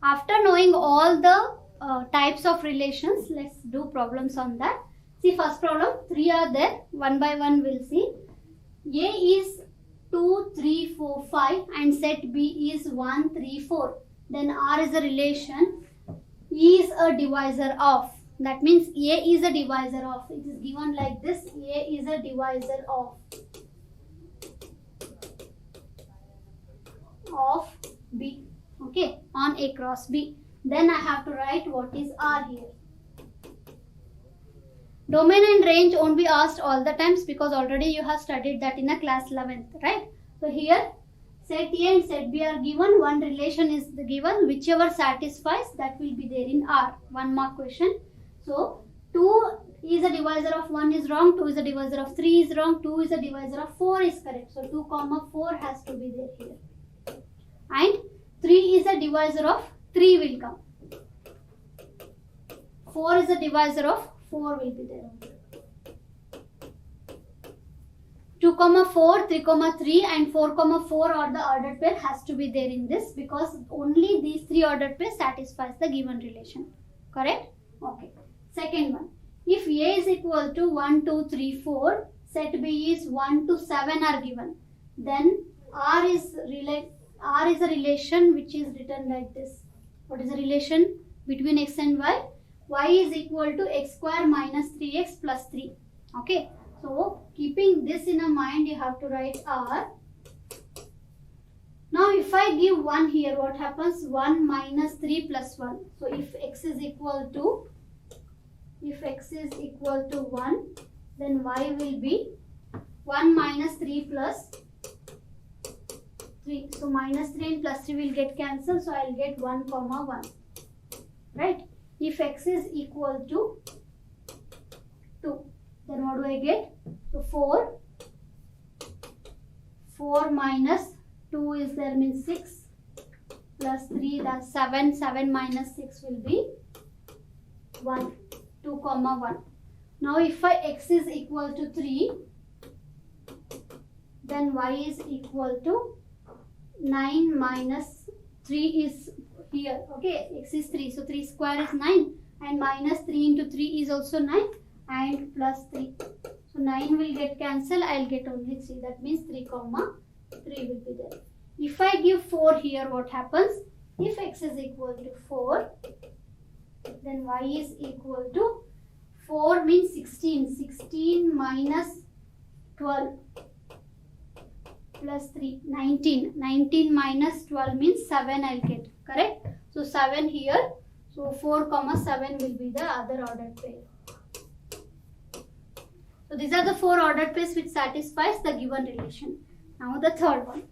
After knowing all the types of relations, let's do problems on that. See, first problem, 3 are there. One by one we'll see. A is 2, 3, 4, 5 and set B is 1, 3, 4. Then R is a relation. E is a divisor of. That means A is a divisor of. It is given like this. A is a divisor of B. Okay, on A cross B. Then I have to write what is R here. Domain and range won't be asked all the times because already you have studied that in a class 11th, right? So here set A and set B are given. One relation is given. Whichever satisfies, that will be there in R. 1 mark question. So 2 is a divisor of 1 is wrong. 2 is a divisor of 3 is wrong. 2 is a divisor of 4 is correct. So 2 comma 4 has to be there here. And 3 is a divisor of 3 will come. 4 is a divisor of 4 will be there. 2 comma 4, 3 comma 3 and 4 comma 4 or the ordered pair has to be there in this because only these 3 ordered pairs satisfies the given relation. Correct? Okay. Second one. If A is equal to 1, 2, 3, 4, set B is 1 to 7 are given. Then R is a relation which is written like this. What is the relation between x and y? Y is equal to x square minus 3x plus 3. Okay. So, keeping this in a mind, you have to write R. Now, if I give 1 here, what happens? 1 minus 3 plus 1. So, if x is equal to 1, then y will be 1 minus 3 plus 3. So, minus 3 and plus 3 will get cancelled. So, I will get 1 comma 1. Right? If x is equal to 2, then what do I get? So 4 minus 2 is there means 6 plus 3, that's 7. 7 minus 6 will be 1. 2 comma 1. Now if x is equal to 3, then y is equal to 9 minus 3 is here. Okay, x is 3. So 3 square is 9 and minus 3 into 3 is also 9 and plus 3. So 9 will get cancelled. I will get only 3. That means 3 comma 3 will be there. If I give 4 here, what happens? If x is equal to 4, then y is equal to 4 means 16. 16 minus 12 plus 3, 19. 19 minus 12 means 7 I will get. Correct? So 7 here. So 4 comma 7 will be the other ordered pair. So these are the 4 ordered pairs which satisfies the given relation. Now the third one.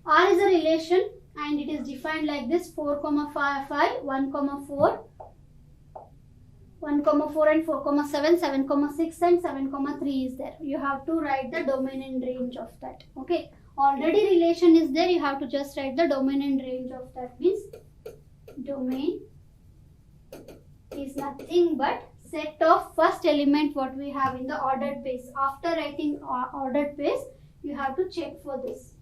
R is a relation and it is defined like this: 4 comma 5, 1 comma 4, 1 comma 4 and 4 comma 7, 7 comma 6 and 7 comma 3 is there. You have to write the domain and range of that. Okay. Already relation is there. You have to just write the domain and range of that. Means domain is nothing but set of first element what we have in the ordered pairs. After writing ordered pairs, you have to check for this.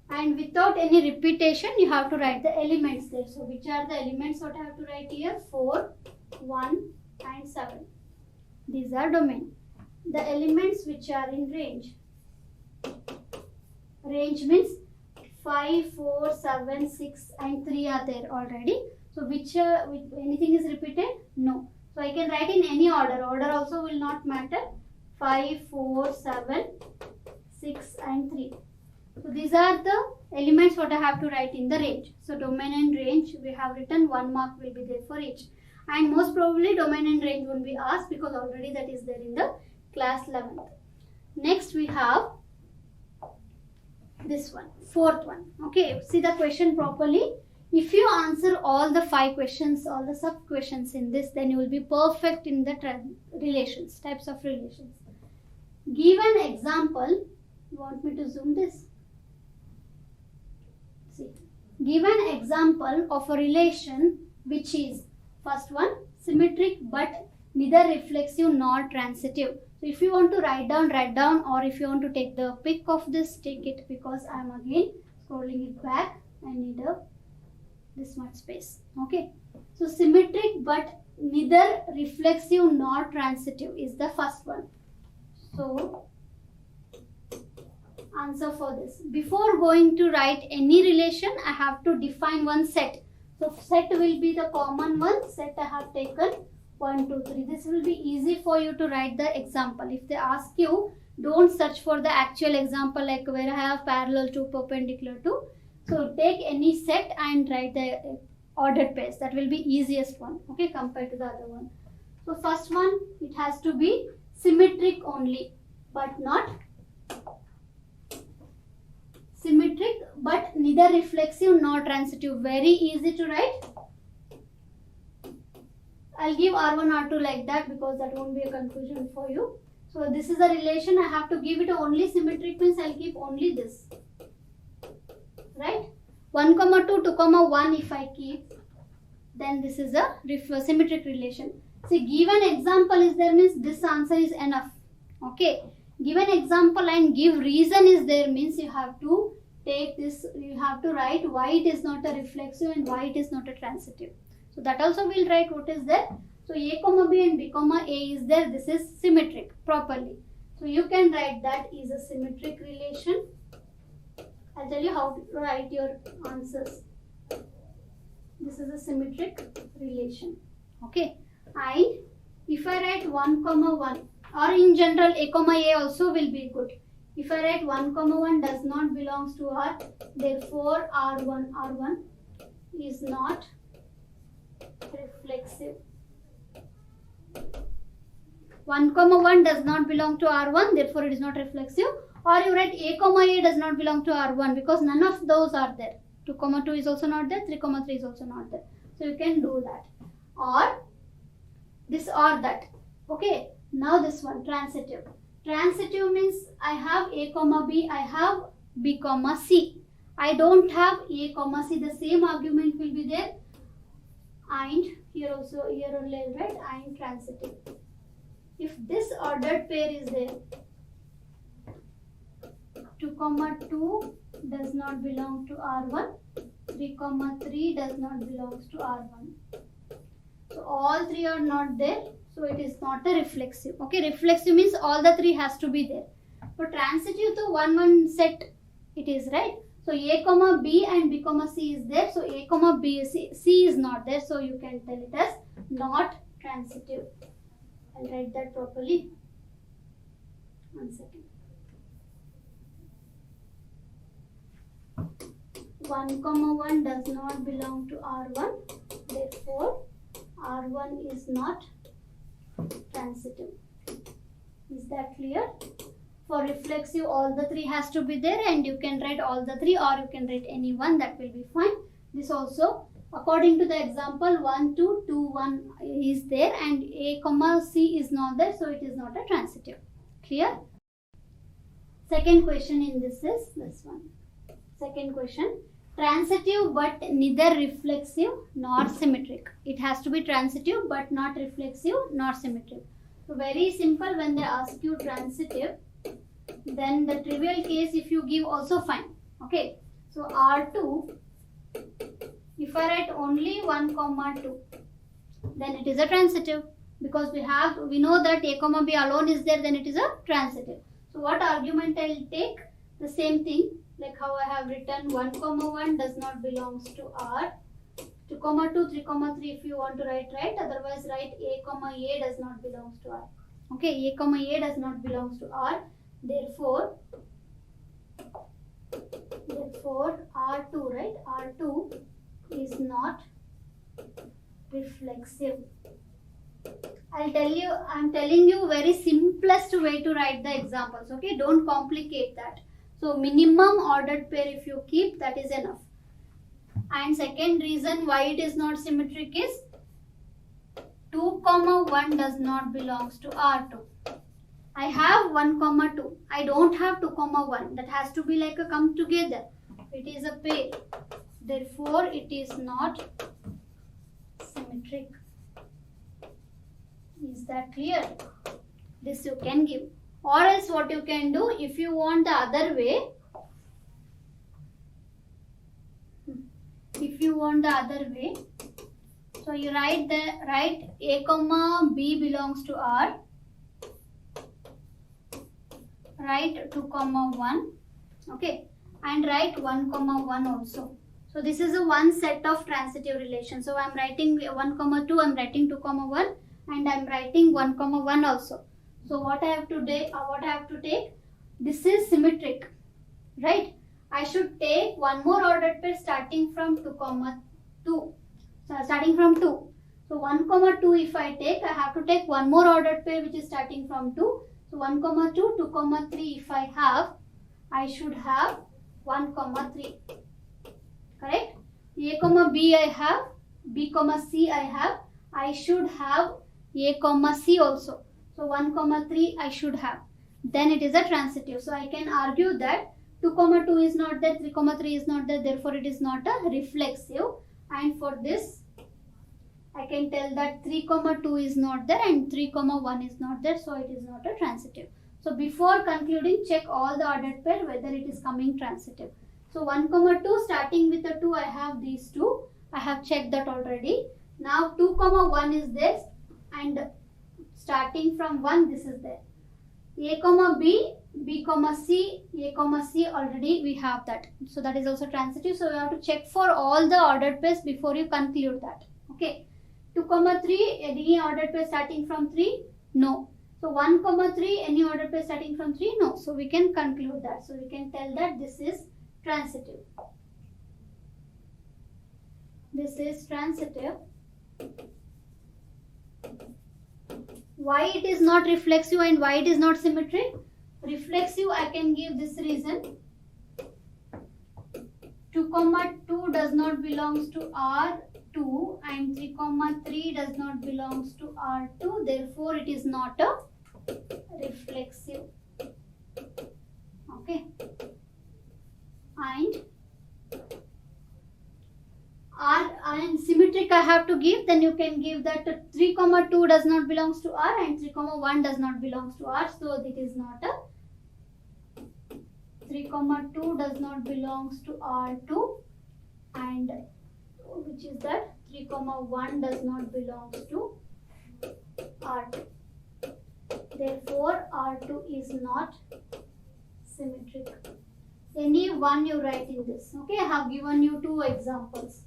And without any repetition, you have to write the elements there. So, which are the elements what I have to write here? 4, 1 and 7. These are domain. The elements which are in range. Range means 5, 4, 7, 6 and 3 are there already. So, which anything is repeated? No. So, I can write in any order. Order also will not matter. 5, 4, 7, 6 and 3. So, these are the elements what I have to write in the range. So, domain and range we have written, 1 mark will be there for each. And most probably domain and range won't be asked because already that is there in the class 11th. Next we have this one, fourth one. Okay, see the question properly. If you answer all the 5 questions, all the sub questions in this, then you will be perfect in the relations, types of relations. Give an example. You want me to zoom this? See, give an example of a relation which is, first one, symmetric but neither reflexive nor transitive. So if you want to write down, or if you want to take the pic of this, take it, because I am again scrolling it back. I need a this much space. Okay, so symmetric but neither reflexive nor transitive is the first one. So answer for this. Before going to write any relation, I have to define one set. So set will be the common one. Set I have taken 1, 2, 3. This will be easy for you to write the example. If they ask you, don't search for the actual example like where I have parallel to, perpendicular to. So take any set and write the ordered pairs. That will be easiest one, okay, compared to the other one. So first one, it has to be symmetric only, but not symmetric, but neither reflexive nor transitive. Very easy to write. I'll give R1, R2 like that because that won't be a confusion for you. So this is a relation. I have to give it only symmetric, means I'll keep only this. Right? 1, 2, 2, 1 if I keep, then this is a symmetric relation. See, given example is there means this answer is enough. Okay. Given example and give reason is there means you have to take this, you have to write why it is not a reflexive and why it is not a transitive. So that also we'll write what is there. So A comma B and B comma A is there. This is symmetric properly. So you can write that is a symmetric relation. I'll tell you how to write your answers. This is a symmetric relation. Okay. And if I write 1, 1, or in general A comma A also will be good. If I write 1, 1 does not belongs to R, therefore R1 is not reflexive. 1, 1 does not belong to R1, therefore it is not reflexive. Or you write A comma A does not belong to R1 because none of those are there. 2, 2 is also not there, 3, 3 is also not there. So you can do that. Or this or that. Okay. Now this one, transitive. Transitive means I have A comma B, I have B comma C. I don't have A comma C. The same argument will be there. And here also, here only I'll write and transitive. If this ordered pair is there, 2, 2 does not belong to R1, 3, 3 does not belong to R1. So all three are not there. So it is not a reflexive. Okay, reflexive means all the three has to be there. For transitive, the 1 set it is, right. So A comma B and B comma C is there. So A comma B C is not there. So you can tell it as not transitive. I'll write that properly. 1 second. 1, 1 does not belong to R1. Therefore, R1 is not transitive. Is that clear? For reflexive, all the three has to be there, and you can write all the three or you can write any one, that will be fine. This also, according to the example, 1, 2, 2, 1 is there and A comma C is not there, so it is not a transitive. Clear? Second question in this is this one. Second question. Transitive but neither reflexive nor symmetric. It has to be transitive but not reflexive nor symmetric. So very simple, when they ask you transitive, then the trivial case if you give also fine. Okay. So R2, if I write only 1, 2, then it is a transitive because we know that A comma B alone is there, then it is a transitive. So what argument I will take? The same thing. Like how I have written 1, 1 does not belongs to R. 2, 2, 3, 3 if you want to write, otherwise write A comma A does not belongs to R. Okay, A comma A does not belongs to R. Therefore R2, right? R2 is not reflexive. I'm telling you very simplest way to write the examples. Okay, don't complicate that. So minimum ordered pair if you keep, that is enough. And second reason why it is not symmetric is 2, 1 does not belongs to R2. I have 1, 2. I don't have 2, 1. That has to be like a come together. It is a pair. Therefore, it is not symmetric. Is that clear? This you can give. Or else what you can do, if you want the other way, if if you want the other way, so you write A comma B belongs to R, write 2 comma 1, okay, and write 1 comma 1 also. So this is a one set of transitive relation. So I'm writing 1 comma 2, I'm writing 2 comma 1, and I'm writing 1 comma 1 also. So what I have to take, this is symmetric, right? I should take one more ordered pair starting from 2 comma 2. So starting from 2. So 1 comma 2 if I take, I have to take one more ordered pair which is starting from 2. So 1 comma 2, 2 comma 3 if I have, I should have 1 comma 3. Correct? A comma B I have, B comma C I have, I should have A comma C also. So 1 comma 3 I should have. Then it is a transitive. So I can argue that 2 comma 2 is not there, 3 comma 3 is not there, therefore it is not a reflexive. And for this, I can tell that 3 comma 2 is not there and 3 comma 1 is not there, so it is not a transitive. So before concluding, check all the ordered pair whether it is coming transitive. So 1 comma 2 starting with a 2, I have these two. I have checked that already. Now 2 comma 1 is there and starting from 1 this is there. A comma B, B comma C, A comma C, already we have that. So that is also transitive. So you have to check for all the ordered pairs before you conclude that. Okay. 2 comma 3, any ordered pair starting from 3? No. So 1 comma 3, any ordered pair starting from 3? No. So we can conclude that. So we can tell that this is transitive. This is transitive. Why it is not reflexive and why it is not symmetric? Reflexive, I can give this reason. 2 comma 2 does not belongs to R2 and 3 comma 3 does not belongs to R2. Therefore, it is not a reflexive. Okay. And symmetric I have to give, then you can give that 3 comma 2 does not belongs to R and 3 comma 1 does not belongs to R, so it is not a 3 comma 2 does not belongs to R2 and which is that 3 comma 1 does not belongs to R2. Therefore R2 is not symmetric. Any one you write in this. Okay, I have given you 2 examples.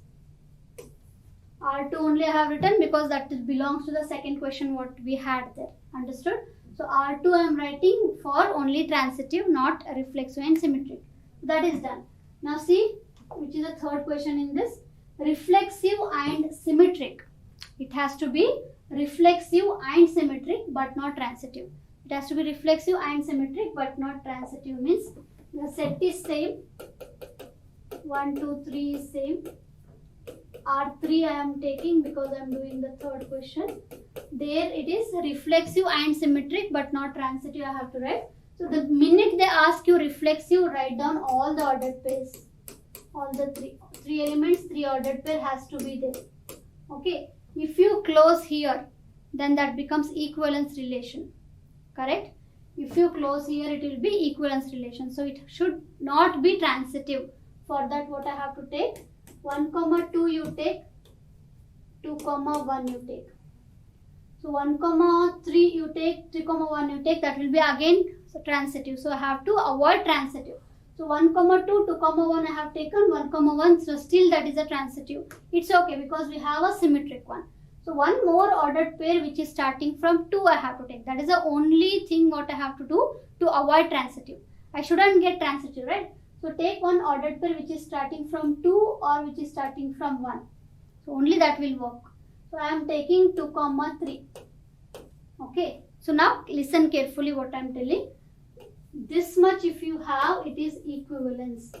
R2 only I have written because that belongs to the second question what we had there. Understood? So R2 I am writing for only transitive, not reflexive and symmetric. That is done. Now see, which is the third question in this. Reflexive and symmetric. It has to be reflexive and symmetric but not transitive. It has to be reflexive and symmetric but not transitive, means the set is same. 1, 2, 3 is same. R3 I am taking because I am doing the third question. There it is reflexive and symmetric but not transitive I have to write. So the minute they ask you reflexive, write down all the ordered pairs. All the three elements, 3 ordered pair has to be there. Okay. If you close here, then that becomes equivalence relation. Correct? If you close here, it will be equivalence relation. So it should not be transitive. For that, what I have to take? 1 comma 2 you take, 2 comma 1 you take. So 1 comma 3 you take, 3 comma 1 you take, that will be again transitive. So I have to avoid transitive. So 1 comma 2, 2 comma 1 I have taken, 1 comma 1, so still that is a transitive. It's okay because we have a symmetric one. So one more ordered pair which is starting from 2 I have to take. That is the only thing what I have to do to avoid transitive. I shouldn't get transitive, right? So take one ordered pair which is starting from 2 or which is starting from 1. So only that will work. So I am taking 2 comma 3. Okay. So now listen carefully what I am telling. This much if you have, it is equivalence.